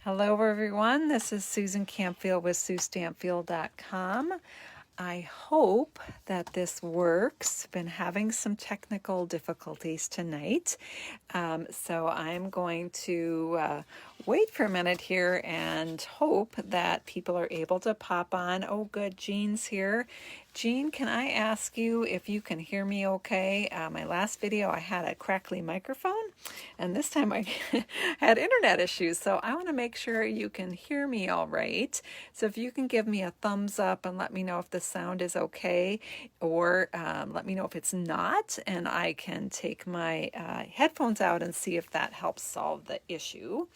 Hello everyone, this is Susan Campfield with SueStampfield.com. I hope that this works. Been having some technical difficulties tonight. So I'm going to wait for a minute here and hope that people are able to pop on. Oh good, Jean's here. Jean, can I ask you if you can hear me okay? My last video I had a crackly microphone and this time I had internet issues, so I want to make sure you can hear me all right. So if you can give me a thumbs up and let me know if the sound is okay, or let me know if it's not, and I can take my headphones out and see if that helps solve the issue.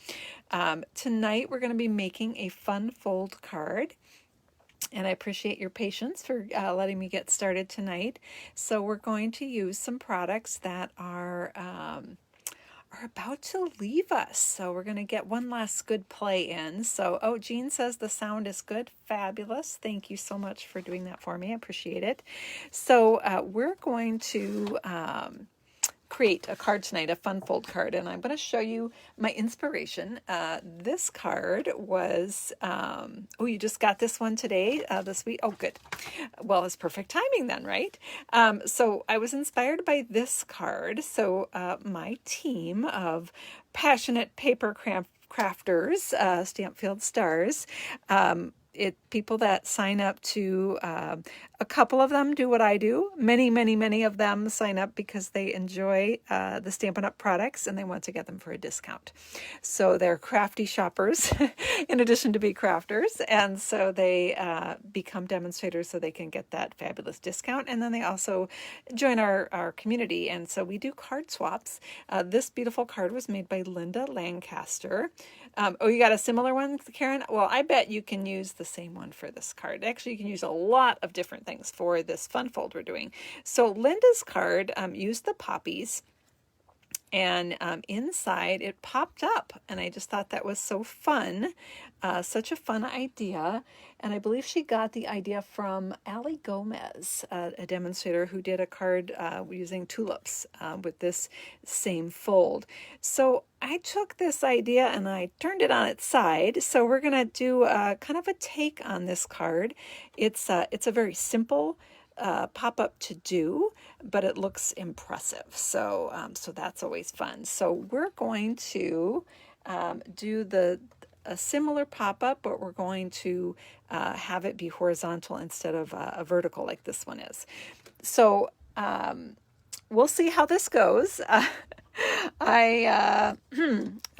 Tonight we're going to be making a fun fold card. And I appreciate your patience for letting me get started tonight. So we're going to use some products that are about to leave us. So we're going to get one last good play in. So, oh, Jean says the sound is good. Fabulous. Thank you so much for doing that for me. I appreciate it. So we're going to create a card tonight, a fun fold card, and I'm going to show you my inspiration. This card was, oh, you just got this one today, this week? Oh, good. Well, it's perfect timing then, right? So I was inspired by this card. So my team of passionate paper crafters, Stampfield Stars, people that sign up to, a couple of them do what I do. Many of them sign up because they enjoy the Stampin' Up! Products and they want to get them for a discount. So they're crafty shoppers in addition to be crafters. And so they become demonstrators so they can get that fabulous discount. And then they also join our community. And so we do card swaps. This beautiful card was made by Linda Lancaster. Oh, you got a similar one, Karen? Well, I bet you can use the same one for this card. Actually, you can use a lot of different things for this fun fold we're doing. So Linda's card used the poppies, and inside it popped up, and I just thought that was so fun, such a fun idea. And I believe she got the idea from Ali Gomez, a demonstrator who did a card using tulips with this same fold. So I took this idea and I turned it on its side. So we're going to do kind of a take on this card. It's a very simple pop-up to do, but it looks impressive. So so that's always fun. So we're going to do a similar pop-up, but we're going to have it be horizontal instead of a vertical like this one is. So we'll see how this goes. I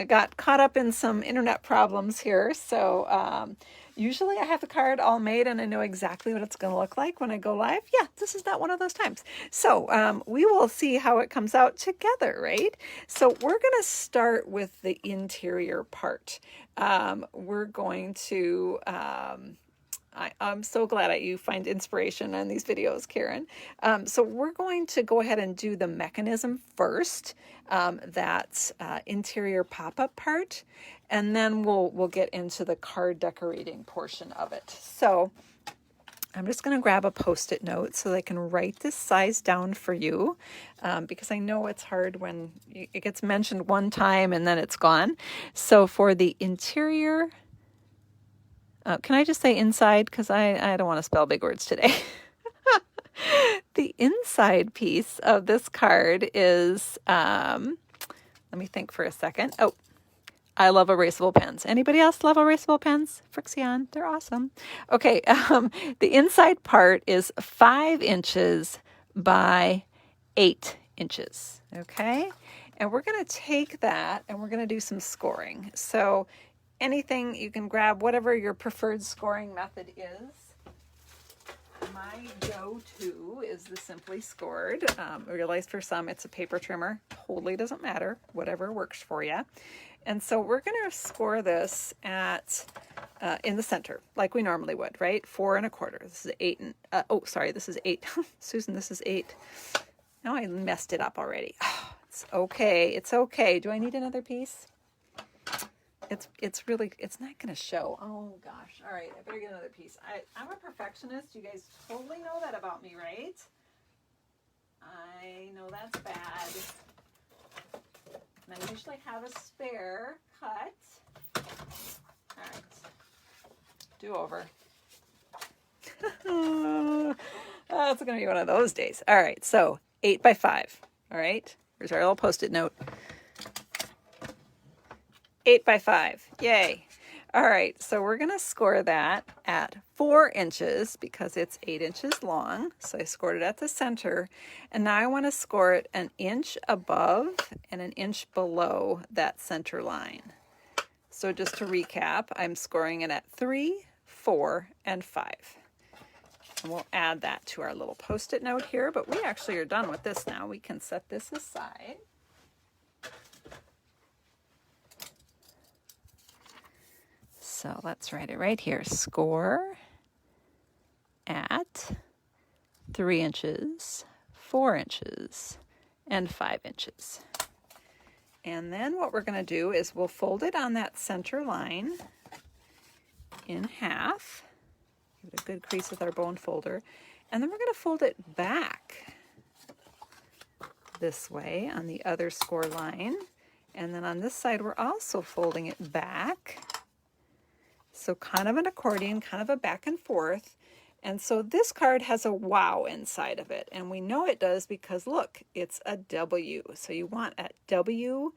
got caught up in some internet problems here, so usually I have the card all made and I know exactly what it's going to look like when I go live. Yeah, this is not one of those times. So we will see how it comes out together, right? So we're going to start with the interior part. We're going to... I'm so glad that you find inspiration in these videos, Karen. So we're going to go ahead and do the mechanism first, that interior pop-up part, and then we'll get into the card decorating portion of it. So I'm just going to grab a Post-it note so I can write this size down for you, because I know it's hard when it gets mentioned one time and then it's gone. So for the interior... can I just say inside? Because I don't want to spell big words today. The inside piece of this card is, let me think for a second. Oh, I love erasable pens. Anybody else love erasable pens? Frixion, they're awesome. Okay, the inside part is 5 inches by 8 inches, okay? And we're going to take that and we're going to do some scoring. So anything, you can grab whatever your preferred scoring method is. My go-to is the Simply Scored. I realize for some it's a paper trimmer. Totally doesn't matter, whatever works for you. And so we're going to score this at in the center, like we normally would, right? 4 1/4. This is 8. Oh, sorry, this is 8. Susan, this is 8. Now I messed it up already. Oh, it's okay. It's okay. Do I need another piece? It's really, it's not going to show. Oh gosh. All right. I better get another piece. I'm a perfectionist. You guys totally know that about me, right? I know that's bad. And I usually have a spare cut. do-over. It's going to be one of those days. All right, so 8 by 5. All right, here's our little Post-it note. 8 by 5. Yay. All right, so we're going to score that at 4 inches because it's 8 inches long. So I scored it at the center. And now I want to score it an inch above and an inch below that center line. So just to recap, I'm scoring it at 3, 4, and 5. And we'll add that to our little Post-it note here, but we actually are done with this now. We can set this aside. So let's write it right here. Score at 3 inches, 4 inches, and 5 inches. And then what we're going to do is we'll fold it on that center line in half. Give it a good crease with our bone folder. And then we're going to fold it back this way on the other score line. And then on this side, we're also folding it back. So kind of an accordion, kind of a back and forth. And so this card has a wow inside of it. And we know it does because look, it's a W. So you want a W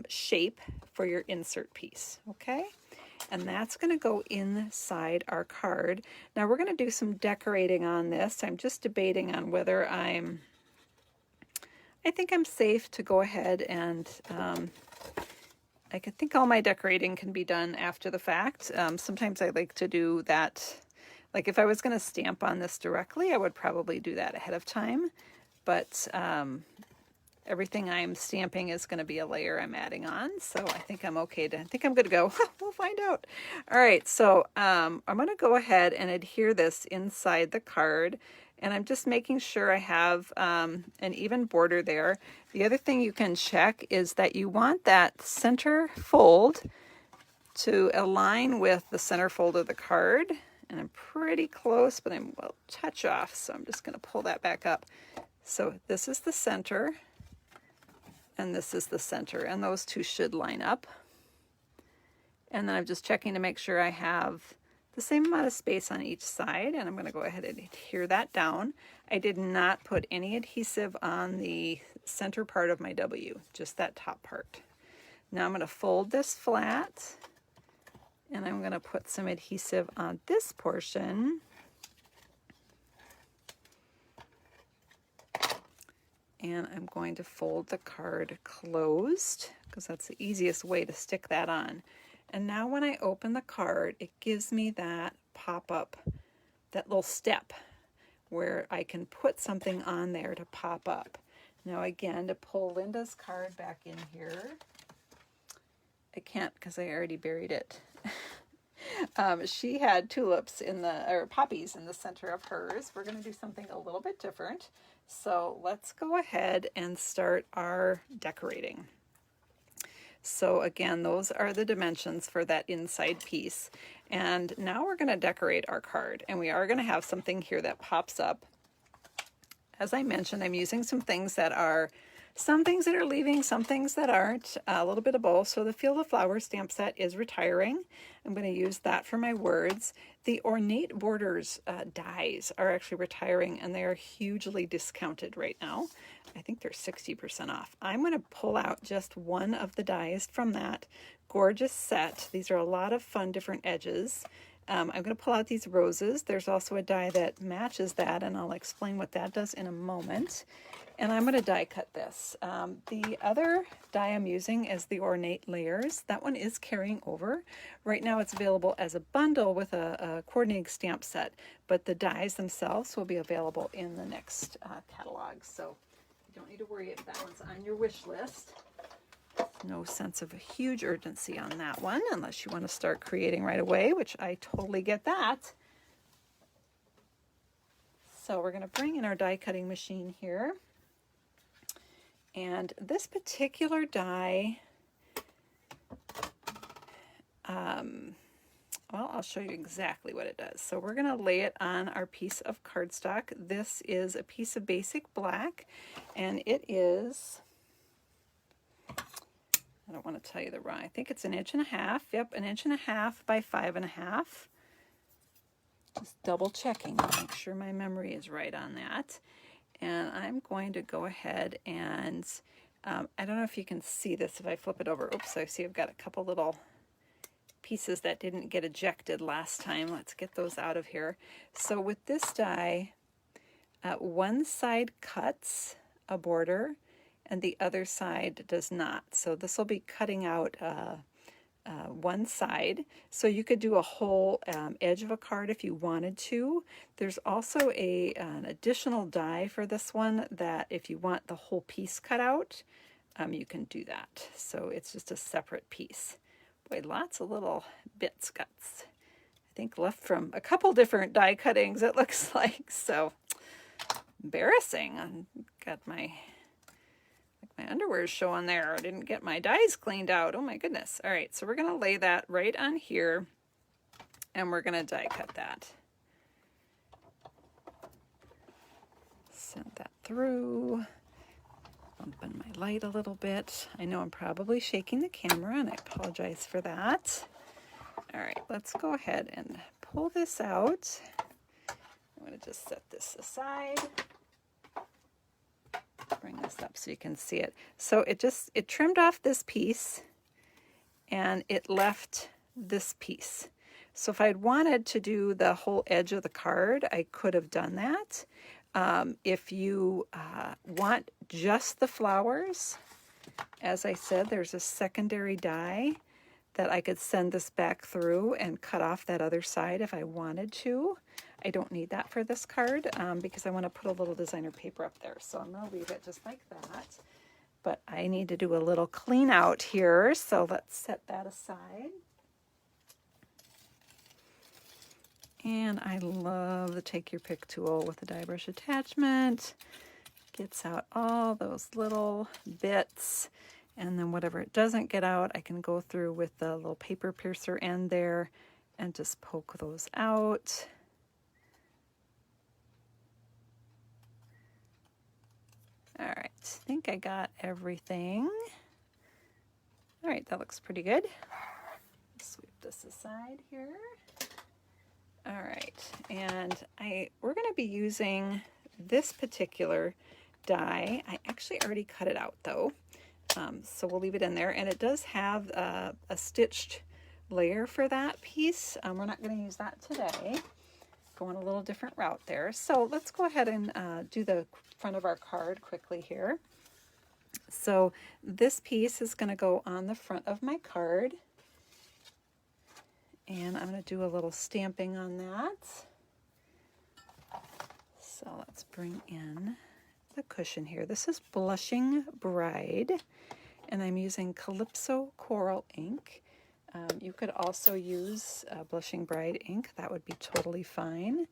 shape for your insert piece, okay? And that's going to go inside our card. Now we're going to do some decorating on this. I'm just debating on whether I think I'm safe to go ahead and I think all my decorating can be done after the fact. Sometimes I like to do that. Like if I was going to stamp on this directly, I would probably do that ahead of time. But everything I'm stamping is going to be a layer I'm adding on. So I think I'm okay I think I'm good to go. We'll find out. All right, so I'm going to go ahead and adhere this inside the card. And I'm just making sure I have an even border there. The other thing you can check is that you want that center fold to align with the center fold of the card. And I'm pretty close, but I'm a touch off. So I'm just going to pull that back up. So this is the center. And this is the center. And those two should line up. And then I'm just checking to make sure I have the same amount of space on each side, and I'm going to go ahead and adhere that down. I did not put any adhesive on the center part of my W, just that top part. Now I'm going to fold this flat, and I'm going to put some adhesive on this portion. And I'm going to fold the card closed, because that's the easiest way to stick that on. And now when I open the card, it gives me that pop-up, that little step where I can put something on there to pop up. Now again, to pull Linda's card back in here, I can't because I already buried it. She had tulips or poppies in the center of hers. We're going to do something a little bit different. So let's go ahead and start our decorating. So again, those are the dimensions for that inside piece. And now we're going to decorate our card. And we are going to have something here that pops up. As I mentioned, I'm using some things that are leaving, some things that aren't, a little bit of both. So the Field of Flowers stamp set is retiring. I'm going to use that for my words. The Ornate Borders dies are actually retiring, and they are hugely discounted right now. I think they're 60% off. I'm going to pull out just one of the dies from that gorgeous set. These are a lot of fun different edges. I'm going to pull out these roses. There's also a die that matches that, and I'll explain what that does in a moment. And I'm going to die cut this. The other die I'm using is the Ornate Layers. That one is carrying over. Right now it's available as a bundle with a coordinating stamp set, but the dies themselves will be available in the next catalog. So you don't need to worry if that one's on your wish list. No sense of a huge urgency on that one unless you want to start creating right away, which I totally get that. So we're going to bring in our die cutting machine here. And this particular die, well, I'll show you exactly what it does. So we're going to lay it on our piece of cardstock. This is a piece of basic black, and it is, I don't want to tell you the wrong, I think it's 1.5 inches. Yep, 1.5 inches by 5.5 inches. Just double checking to make sure my memory is right on that. And I'm going to go ahead and, I don't know if you can see this if I flip it over. Oops, I see I've got a couple little pieces that didn't get ejected last time. Let's get those out of here. So with this die, one side cuts a border and the other side does not. So this will be cutting out one side. So you could do a whole edge of a card if you wanted to. There's also an additional die for this one that if you want the whole piece cut out, you can do that. So it's just a separate piece. Boy, lots of little bits cuts. I think left from a couple different die cuttings, it looks like. So embarrassing. I've got my underwear showing there. I didn't get my dies cleaned out. Oh my goodness. All right, so we're going to lay that right on here and we're going to die cut that. Send that through. Bumping my light a little bit. I know I'm probably shaking the camera and I apologize for that. All right, let's go ahead and pull this out. I'm going to just set this aside. Bring this up so you can see it. So it trimmed off this piece and it left this piece. So if I'd wanted to do the whole edge of the card, I could have done that. If you want just the flowers, as I said, there's a secondary die that I could send this back through and cut off that other side if I wanted to. I don't need that for this card because I want to put a little designer paper up there. So I'm going to leave it just like that. But I need to do a little clean out here. So let's set that aside. And I love the Take Your Pick tool with the die brush attachment. Gets out all those little bits. And then whatever it doesn't get out, I can go through with the little paper piercer end there and just poke those out. All right, I think I got everything. All right, that looks pretty good. Sweep this aside here. All right, and we're going to be using this particular die. I actually already cut it out though, so we'll leave it in there. And it does have a stitched layer for that piece. We're not going to use that today. Going a little different route there. So let's go ahead and do the front of our card quickly here. So this piece is going to go on the front of my card. And I'm going to do a little stamping on that. So let's bring in the cushion here. This is Blushing Bride, and I'm using Calypso Coral ink. You could also use Blushing Bride ink. That would be totally fine.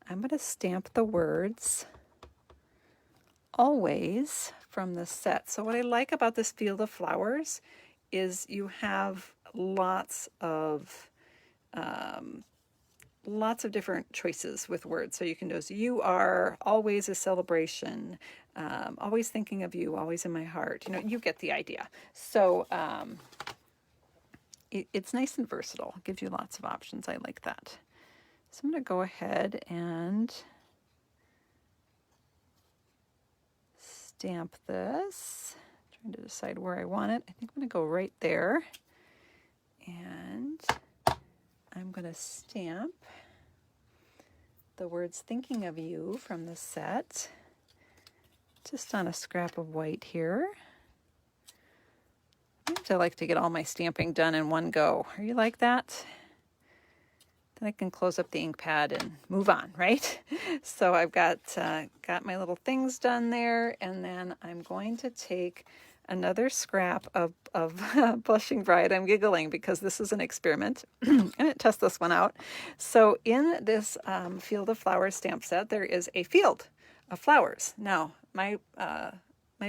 I'm going to stamp the words Always from the set. So what I like about this Field of Flowers is you have lots of different choices with words. So you can do, you are always a celebration, always thinking of you, always in my heart. You know, you get the idea. So it's nice and versatile. It gives you lots of options. I like that. So I'm going to go ahead and stamp this. Trying to decide where I want it. I think I'm going to go right there. And I'm going to stamp the words Thinking of You from the set just on a scrap of white here. I like to get all my stamping done in one go. Are you like that? Then I can close up the ink pad and move on, right? So I've got my little things done there, and then I'm going to take another scrap of Blushing Bride. I'm giggling because this is an experiment. I'm going to test this one out. So in this Field of Flowers stamp set, there is a field of flowers. Now, my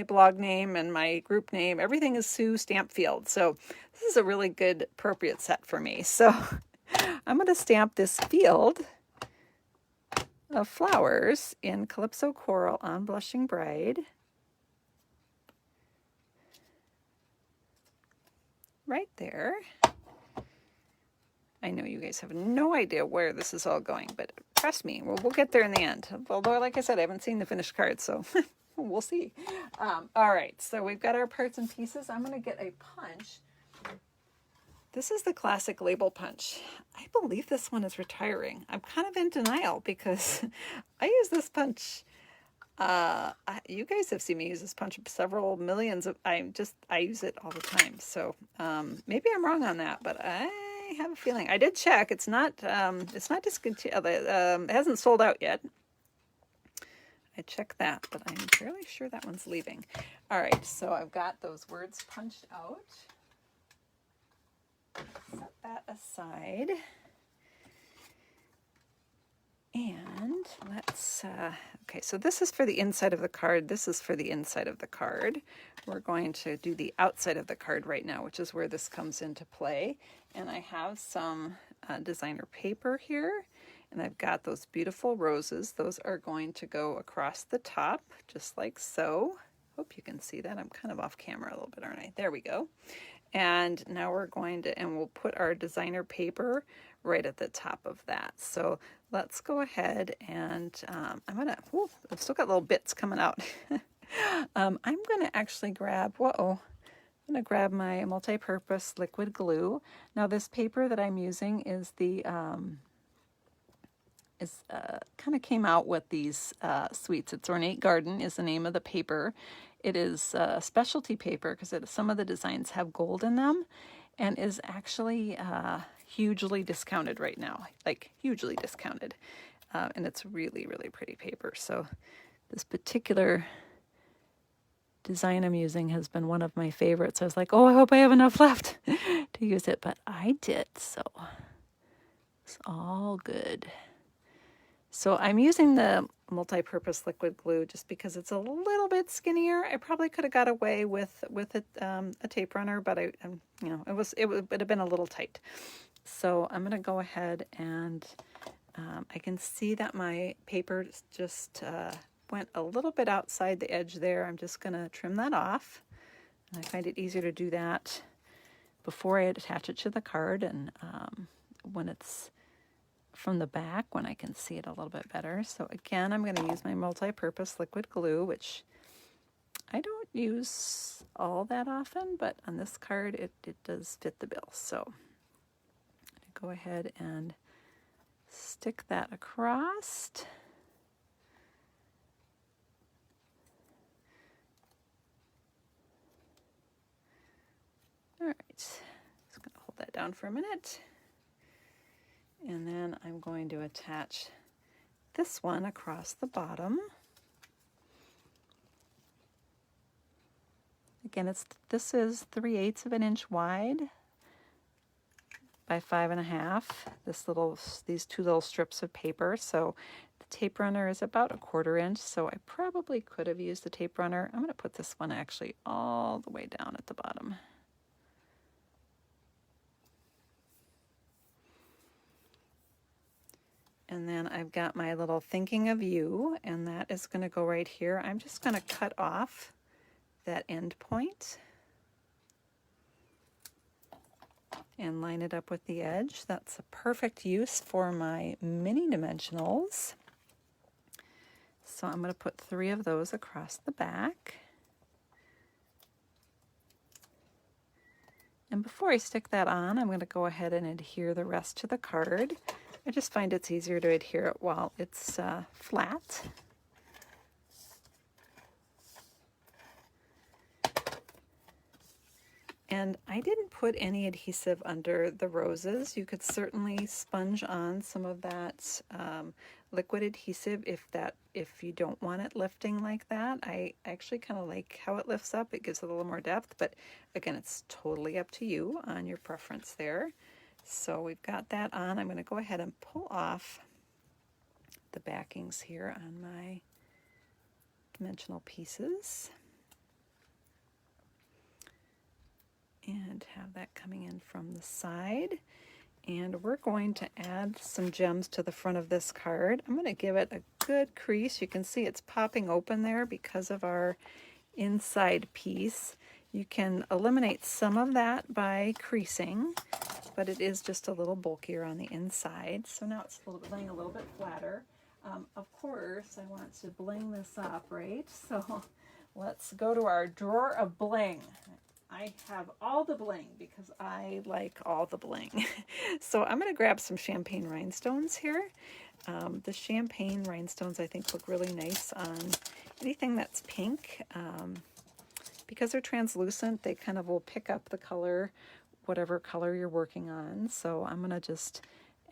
blog name and my group name, everything is Sue Stampfield. So this is a really good, appropriate set for me. So I'm going to stamp this field of flowers in Calypso Coral on Blushing Bride. Right there. I know you guys have no idea where this is all going, but trust me, we'll get there in the end. Although, like I said, I haven't seen the finished card, so we'll see. All right, so we've got our parts and pieces. I'm going to get a punch. This is the classic label punch. I believe this one is retiring. I'm kind of in denial because I use this punch. You guys have seen me use this punch several millions of. I use it all the time. So maybe I'm wrong on that, but I have a feeling. I did check. It's not discontinued. It hasn't sold out yet. I checked that, but I'm fairly sure that one's leaving. All right, so I've got those words punched out. Set that aside. And let's, okay, so this is for the inside of the card. This is for the inside of the card. We're going to do the outside of the card right now, which is where this comes into play. And I have some designer paper here, and I've got those beautiful roses. Those are going to go across the top, just like so. Hope you can see that. I'm kind of off camera a little bit, aren't I? There we go. And now we're going to, and we'll put our designer paper right at the top of that. So let's go ahead and I'm gonna, I've still got little bits coming out. I'm gonna actually grab, I'm gonna grab my multi-purpose liquid glue. Now this paper that I'm using is the, kind of came out with these sweets. It's Ornate Garden is the name of the paper. It is specialty paper because some of the designs have gold in them, and is actually hugely discounted right now, like hugely discounted. And it's really, really pretty paper. So this particular design I'm using has been one of my favorites. I was like, oh, I hope I have enough left to use it, but I did, so it's all good. So I'm using the multi-purpose liquid glue just because it's a little bit skinnier. I probably could have got away with a tape runner, but it would have been a little tight. So I'm going to go ahead and I can see that my paper just went a little bit outside the edge there. I'm just going to trim that off. And I find it easier to do that before I attach it to the card, and when it's from the back, when I can see it a little bit better. So again, I'm going to use my multi-purpose liquid glue, which I don't use all that often, but on this card it does fit the bill. So I'm going to go ahead and stick that across. All right, just going to hold that down for a minute. And then I'm going to attach this one across the bottom. Again, this is 3/8 of an inch wide by 5.5. These two little strips of paper. So the tape runner is about 1/4 inch. So I probably could have used the tape runner. I'm going to put this one actually all the way down at the bottom. And then I've got my little thinking of you, and that is going to go right here. I'm just going to cut off that end point and line it up with the edge. That's a perfect use for my mini dimensionals. So I'm going to put 3 of those across the back. And before I stick that on, I'm going to go ahead and adhere the rest to the card. I just find it's easier to adhere it while it's flat. And I didn't put any adhesive under the roses. You could certainly sponge on some of that liquid adhesive if you don't want it lifting like that. I actually kind of like how it lifts up. It gives it a little more depth, but again, it's totally up to you on your preference there. So we've got that on. I'm going to go ahead and pull off the backings here on my dimensional pieces and have that coming in from the side. And we're going to add some gems to the front of this card. I'm going to give it a good crease. You can see it's popping open there because of our inside piece. You can eliminate some of that by creasing, but it is just a little bulkier on the inside. So now it's laying a little bit flatter. Of course, I want to bling this up, right? So let's go to our drawer of bling. I have all the bling because I like all the bling. So I'm going to grab some champagne rhinestones here. The champagne rhinestones I think look really nice on anything that's pink. Because they're translucent, they kind of will pick up the color, whatever color you're working on. So I'm going to just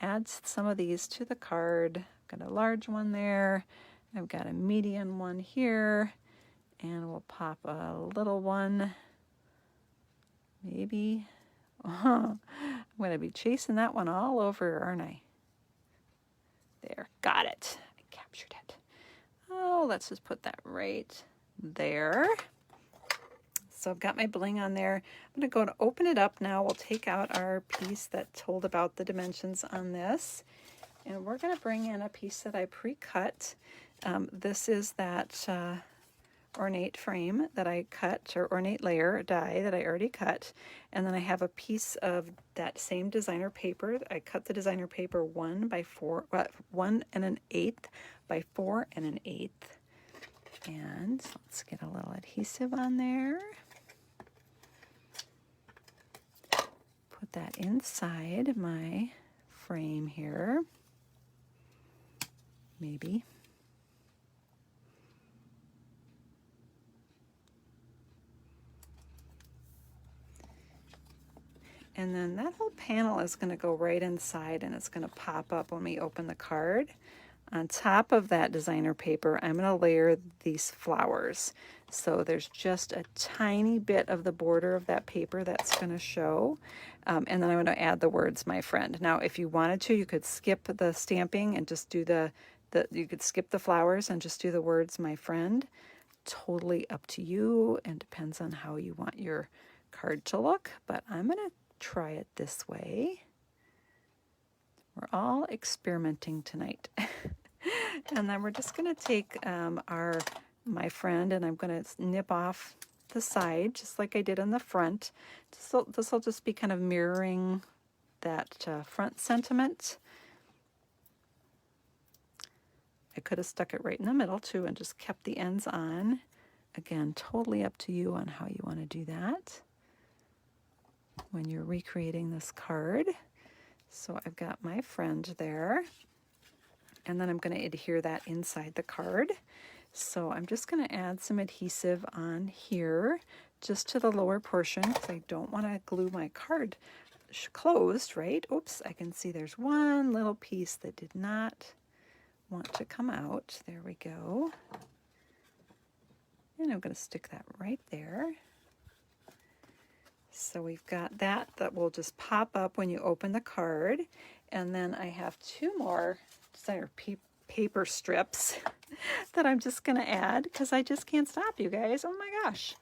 add some of these to the card. I've got a large one there. I've got a medium one here. And we'll pop a little one. Maybe. I'm going to be chasing that one all over, aren't I? There. Got it. I captured it. Oh, let's just put that right there. So I've got my bling on there. I'm going to go and open it up now. We'll take out our piece that told about the dimensions on this. And we're going to bring in a piece that I pre-cut. This is that ornate frame that I cut, or ornate layer die that I already cut. And then I have a piece of that same designer paper. I cut the designer paper 1 1.125 by 4 1/8. And let's get a little adhesive on there. Put that inside my frame here. Maybe. And then that whole panel is going to go right inside, and it's going to pop up when we open the card. On top of that designer paper, I'm going to layer these flowers. So there's just a tiny bit of the border of that paper that's going to show. And then I'm going to add the words, my friend. Now, if you wanted to, you could skip the stamping and just do you could skip the flowers and just do the words, my friend. Totally up to you, and depends on how you want your card to look. But I'm going to try it this way. We're all experimenting tonight. And then we're just going to take our my friend, and I'm going to nip off the side just like I did on the front. This will just be kind of mirroring that front sentiment. I could have stuck it right in the middle too and just kept the ends on. Again, totally up to you on how you want to do that when you're recreating this card. So I've got my friend there, and then I'm going to adhere that inside the card. So I'm just going to add some adhesive on here just to the lower portion because I don't want to glue my card closed, right? Oops, I can see there's one little piece that did not want to come out. There we go. And I'm going to stick that right there. So we've got that will just pop up when you open the card. And then I have 2 more designer paper strips that I'm just going to add because I just can't stop, you guys. Oh my gosh.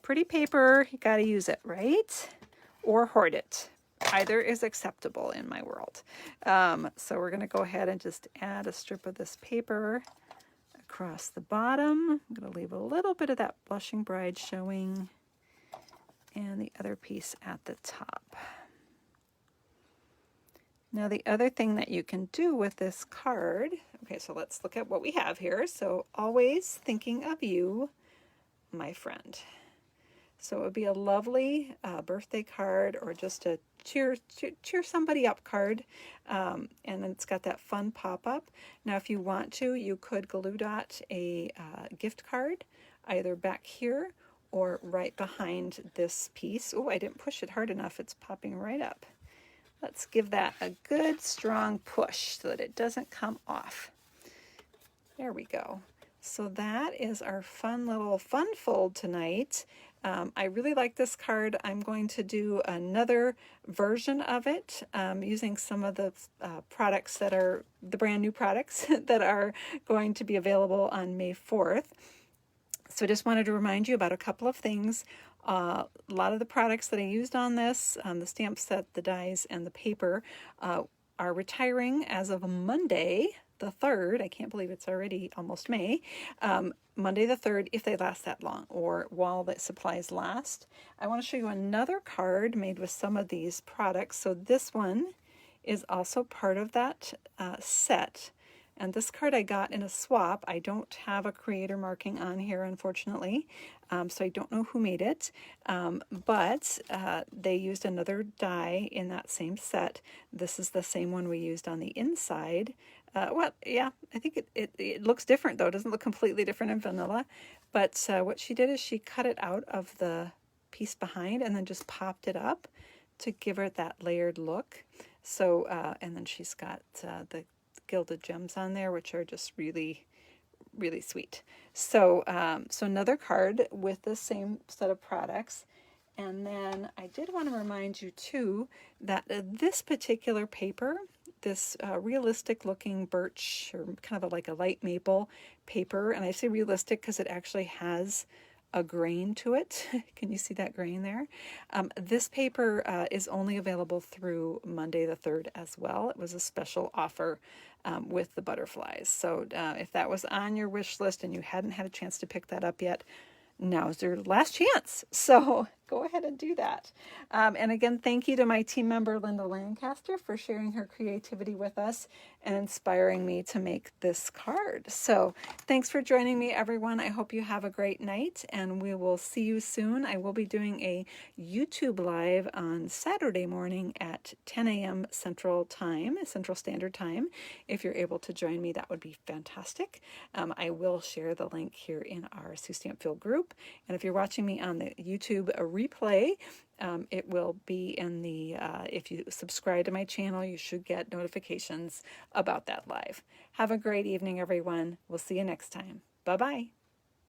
Pretty paper, you got to use it, right? Or hoard it. Either is acceptable in my world. So we're going to go ahead and just add a strip of this paper across the bottom. I'm going to leave a little bit of that Blushing Bride showing, and the other piece at the top. Now the other thing that you can do with this card, okay, so let's look at what we have here. So always thinking of you, my friend. So it would be a lovely birthday card, or just a cheer somebody up card. And then it's got that fun pop-up. Now if you want to, you could glue dot a gift card either back here or right behind this piece. Oh, I didn't push it hard enough. It's popping right up. Let's give that a good strong push so that it doesn't come off. There we go. So that is our fun little fun fold tonight. I really like this card. I'm going to do another version of it using some of the products that are the brand new products that are going to be available on May 4th. So I just wanted to remind you about a couple of things. A lot of the products that I used on this, the stamp set, the dies, and the paper, are retiring as of Monday, the the 3rd. I can't believe it's already almost May. Monday the 3rd, if they last that long, or while the supplies last. I want to show you another card made with some of these products. So this one is also part of that set. And this card I got in a swap. I don't have a creator marking on here, unfortunately, so I don't know who made it, but they used another die in that same set. This is the same one we used on the inside. Well, yeah, I think it looks different, though. It doesn't look completely different in vanilla, but what she did is she cut it out of the piece behind and then just popped it up to give her that layered look. So, and then she's got the gilded gems on there, which are just really, really sweet. So, so another card with the same set of products. And then I did want to remind you too that this particular paper, this realistic looking birch, or kind of like a light maple paper, and I say realistic because it actually has a grain to it. Can you see that grain there? This paper is only available through Monday the 3rd as well. It was a special offer with the butterflies. So if that was on your wish list and you hadn't had a chance to pick that up yet, now's your last chance. So go ahead and do that. And again, thank you to my team member, Linda Lancaster, for sharing her creativity with us and inspiring me to make this card. So thanks for joining me, everyone. I hope you have a great night, and we will see you soon. I will be doing a YouTube Live on Saturday morning at 10 a.m. Central Standard Time. If you're able to join me, that would be fantastic. I will share the link here in our Sue Stampfield group. And if you're watching me on the YouTube replay, it will be in the, if you subscribe to my channel, you should get notifications about that live. Have a great evening, everyone. We'll see you next time. Bye-bye.